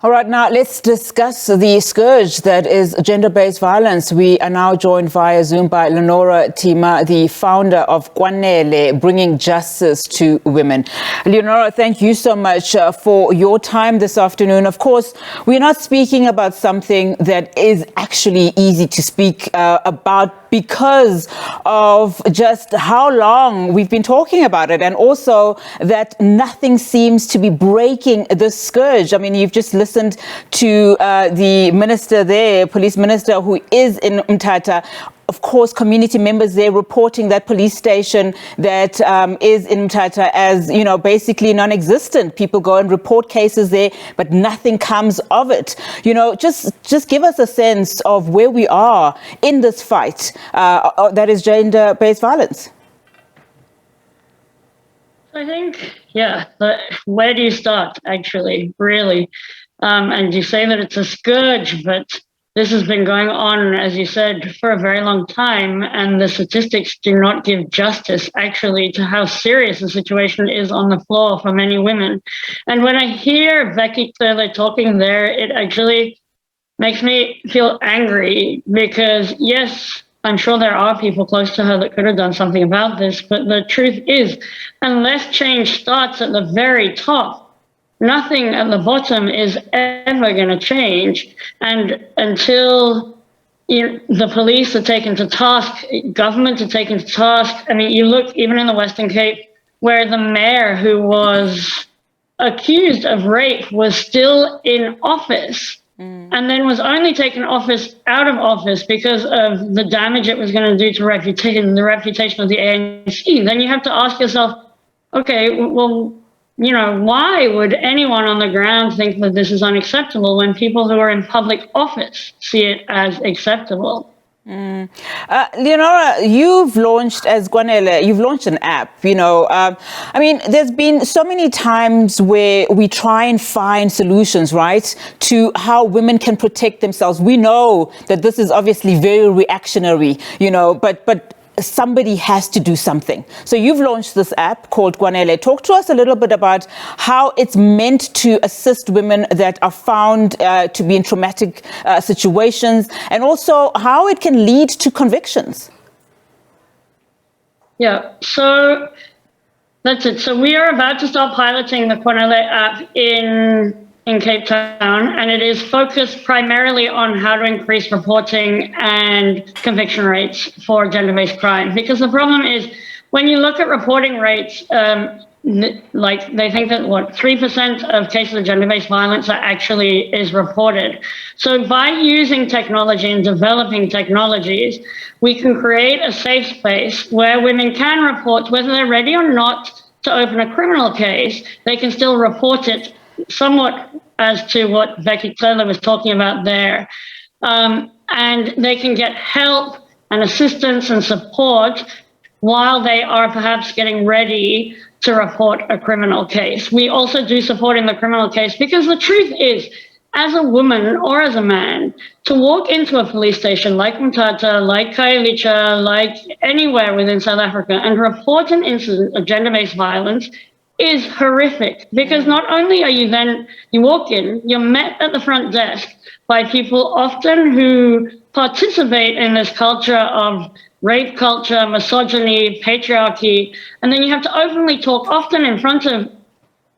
All right, now let's discuss the scourge that is gender-based violence. We are now joined via Zoom by Leonora Tima, the founder of Kwanele, bringing justice to women. Leonora, thank you so much for your time this afternoon. Of course, we're not speaking about something that is actually easy to speak about because of just how long we've been talking about it, and also that nothing seems to be breaking the scourge. I mean, you've just listened to the minister there, police minister, who is in Mthatha. Of course, community members there reporting that police station that is in Mthatha as, you know, basically non-existent. People go and report cases there, but nothing comes of it. You know, just give us a sense of where we are in this fight that is gender-based violence. I think, where do you start, actually, really? And you say that it's a scourge, but this has been going on, as you said, for a very long time, and the statistics do not give justice, actually, to how serious the situation is on the floor for many women. And when I hear Bheki Cele talking there, it actually makes me feel angry because, yes, I'm sure there are people close to her that could have done something about this, but the truth is, unless change starts at the very top, nothing at the bottom is ever going to change. And until the police are taken to task, government are taken to task. I mean, you look even in the Western Cape, where the mayor who was accused of rape was still in office and then was only taken out of office because of the damage it was going to do to the reputation of the ANC. Then you have to ask yourself, okay, well, you know, why would anyone on the ground think that this is unacceptable when people who are in public office see it as acceptable? Leonora, you've launched, as Kwanele, you've launched an app, you know. I mean, there's been so many times where we try and find solutions, right, to how women can protect themselves. We know that this is obviously very reactionary, you know, but somebody has to do something. So you've launched this app called Kwanele. Talk to us a little bit about how it's meant to assist women that are found to be in traumatic situations, and also how it can lead to convictions. Yeah, so that's it. So we are about to start piloting the Kwanele app in Cape Town, and it is focused primarily on how to increase reporting and conviction rates for gender-based crime. Because the problem is, when you look at reporting rates, like they think that 3% of cases of gender-based violence is reported. So by using technology and developing technologies, we can create a safe space where women can report, whether they're ready or not to open a criminal case. They can still report it somewhat as to what Bheki Cele was talking about there. And they can get help and assistance and support while they are perhaps getting ready to report a criminal case. We also do support in the criminal case because the truth is, as a woman or as a man, to walk into a police station like Mthatha, like Khayelitsha, like anywhere within South Africa and report an incident of gender-based violence is horrific, because not only are you walk in, you're met at the front desk by people often who participate in this culture of rape culture, misogyny, patriarchy, and then you have to openly talk, often in front of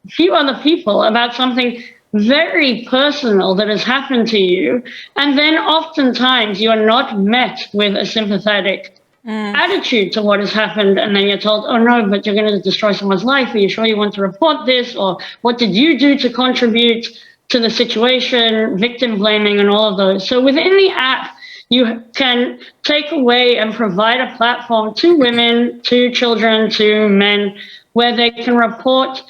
a few other people, about something very personal that has happened to you, and then oftentimes you are not met with a sympathetic attitude to what has happened, and then you're told, oh no, but you're going to destroy someone's life. Are you sure you want to report this? Or what did you do to contribute to the situation? Victim blaming and all of those. So within the app, you can take away and provide a platform to women, to children, to men, where they can report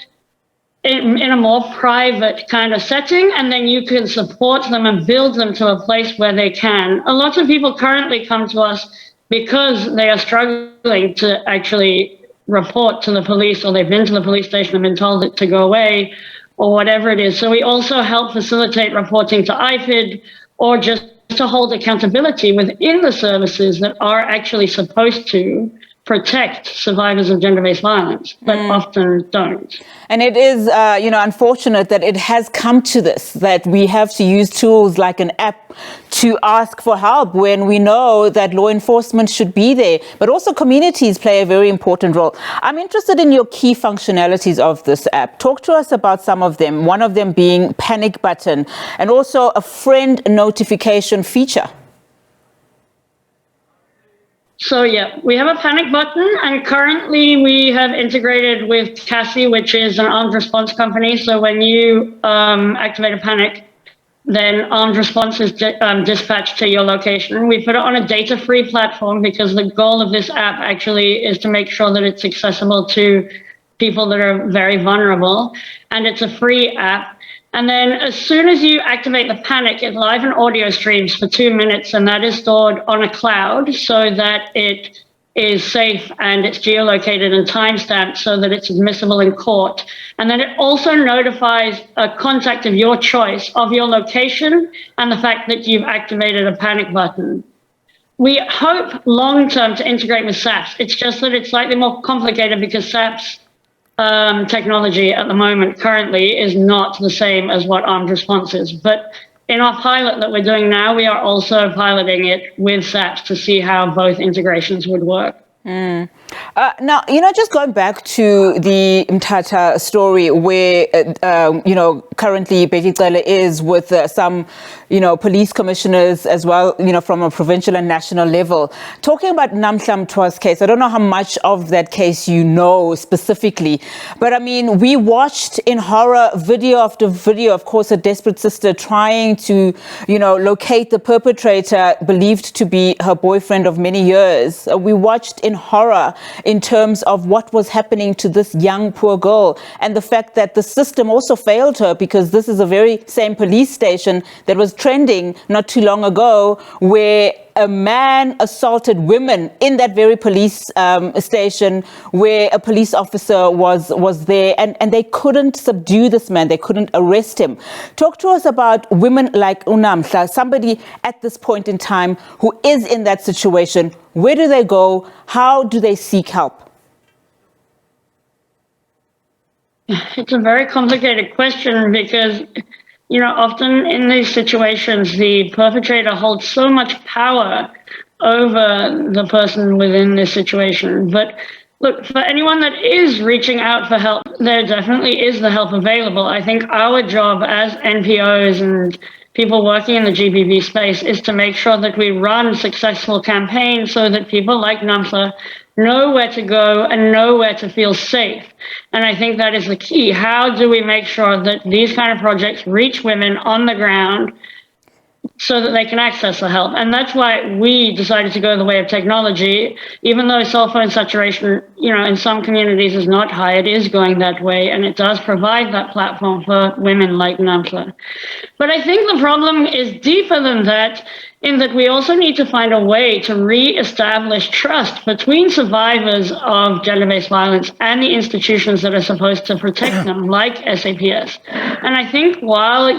in a more private kind of setting, and then you can support them and build them to a place where they can. A lot of people currently come to us because they are struggling to actually report to the police, or they've been to the police station and been told to go away, or whatever it is. So we also help facilitate reporting to IFID, or just to hold accountability within the services that are actually supposed to protect survivors of gender-based violence, but often don't. And it is, unfortunate that it has come to this, that we have to use tools like an app to ask for help when we know that law enforcement should be there, but also communities play a very important role. I'm interested in your key functionalities of this app. Talk to us about some of them, one of them being panic button and also a friend notification feature. So yeah, we have a panic button, and currently we have integrated with Cassie, which is an armed response company. So when you activate a panic, then armed response is dispatched to your location. We put it on a data-free platform because the goal of this app actually is to make sure that it's accessible to people that are very vulnerable, and it's a free app. And then as soon as you activate the panic, it live and audio streams for 2 minutes, and that is stored on a cloud so that it is safe and it's geolocated and timestamped so that it's admissible in court. And then it also notifies a contact of your choice of your location and the fact that you've activated a panic button. We hope long-term to integrate with SABC. It's just that it's slightly more complicated because SABC technology at the moment currently is not the same as what armed response is. But in our pilot that we're doing now, we are also piloting it with SABC to see how both integrations would work. Now, just going back to the Mthatha story where, currently Bheki Cele is with some, police commissioners as well, from a provincial and national level. Talking about Namhla Mtwa's case, I don't know how much of that case you know specifically, but I mean, we watched in horror video after video, of course, a desperate sister trying to, locate the perpetrator believed to be her boyfriend of many years. We watched in horror in terms of what was happening to this young poor girl, and the fact that the system also failed her, because this is a very same police station that was trending not too long ago where a man assaulted women in that very police station where a police officer was there, and they couldn't subdue this man, they couldn't arrest him. Talk to us about women like Namhla, somebody at this point in time who is in that situation. Where do they go? How do they seek help? It's a very complicated question because, often in these situations, the perpetrator holds so much power over the person within this situation. But look, for anyone that is reaching out for help, there definitely is the help available. I think our job as NPOs and people working in the GBV space is to make sure that we run successful campaigns so that people like Namhla know where to go and know where to feel safe. And I think that is the key. How do we make sure that these kind of projects reach women on the ground so that they can access the help? And that's why we decided to go the way of technology. Even though cell phone saturation, in some communities is not high, it is going that way, and it does provide that platform for women like Namhla. But I think the problem is deeper than that, in that we also need to find a way to re-establish trust between survivors of gender-based violence and the institutions that are supposed to protect them, like SAPS. And I think while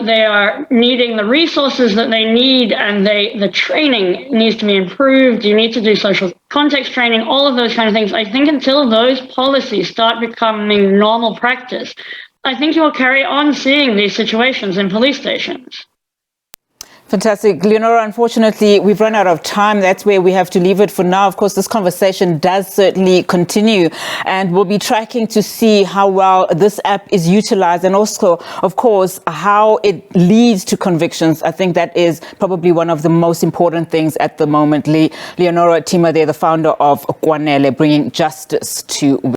they are needing the resources that they need and the training needs to be improved, you need to do social context training, all of those kind of things. I think until those policies start becoming normal practice, I think you'll carry on seeing these situations in police stations. Fantastic. Leonora, unfortunately, we've run out of time. That's where we have to leave it for now. Of course, this conversation does certainly continue, and we'll be tracking to see how well this app is utilized, and also, of course, how it leads to convictions. I think that is probably one of the most important things at the moment. Leonora Tima, the founder of Kwanele, bringing justice to